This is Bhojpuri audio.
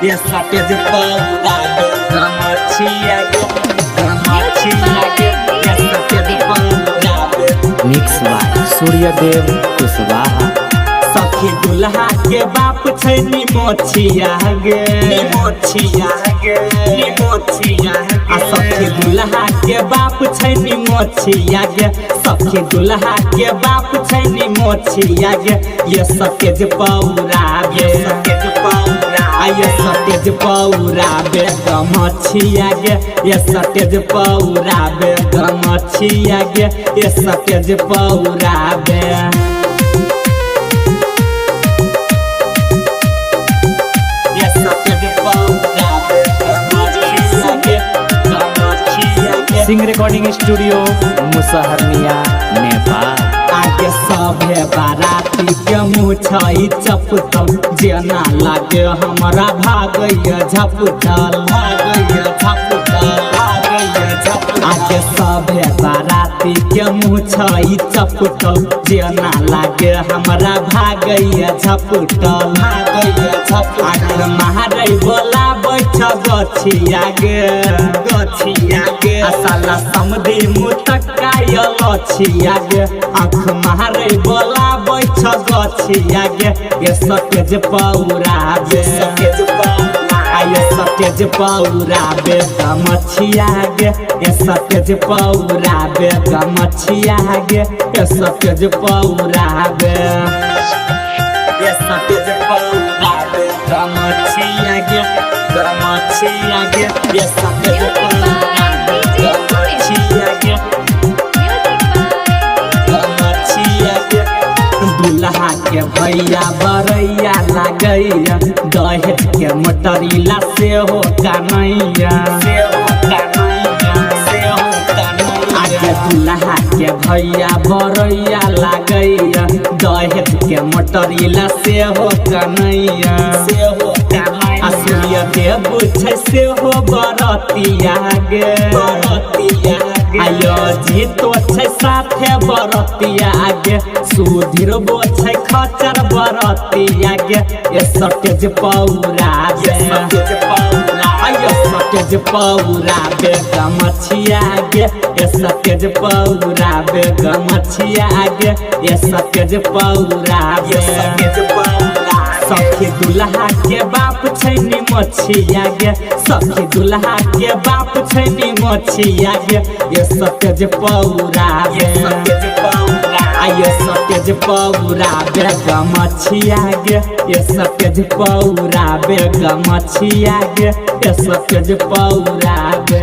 ये सटे जे पौरा गे गमछिया गे ये सटे जे पौरा गे। Mix by Suryadev Kushwaha. सखी दुल्हा के बाप छै निमोछिया गे निमोछिया गे निमोछिया गे। सखी दुल्हा के बाप छै निमोछिया गे सखी दुल्हा के बाप छै निमोछिया गे। ये सतेज पौरा गे सतेज पौरा ये सतेज पौरा बे गमछिया गे ये सतेज पौरा बे गमछिया गे ये सतेज पौरा बे। Singh recording studio Musaharniya Nepal. आगे सभे बाराती के मुँह छै चपटल जेना लागे हमरा भागैया झपटल भागैया झपटल भागैया झपटल। आगे सभे बाराती के मुँह छै चपटल जेना लागे हमरा भागैया झपटल भागैया झपटल। आगे मारै बोला बैठ गछिया गे गछिया गे साला समधी मुतक्का लछिया गे आँख मारे बोला बैठ गछिया गे। ये सतेज पौरा बे ये सतेज पौरा बे गमछिया गे ये सतेज पौरा बे गमछिया गे ये सतेज पौरा बे ये सतेज पौरा बे गमछिया गे गमछिया गे ये सतेज पौरा दुल्हा के भैया बरैया लागैया दहेज के मोटरीला से हो कन्हैया आगे दुल्हा के भैया बरैया लागैया दहेज के मोटरीला से हो कन्हैया सूर्य देव छै से हो बरतिया गे बरतिया आयो जीतो छै साथे बरतिया गे सुधीर बो छै खचर बरतिया गे। ये सतेज पौरा गे आयो सतेज पौरा बे गमछिया गे ये सतेज पौरा बे गमछिया गे ये सतेज पौरा बे सतेज पौरा। सखी दुल्हा के बाप छै निमोछिया गे सखी दुल्हा के बाप छै निमोछिया गे। ये सतेज पौरा गे सतेज पौरा ये सतेज पौरा बे गमछिया गे ये सतेज पौरा बे गमछिया गे ये सतेज पौरा बे।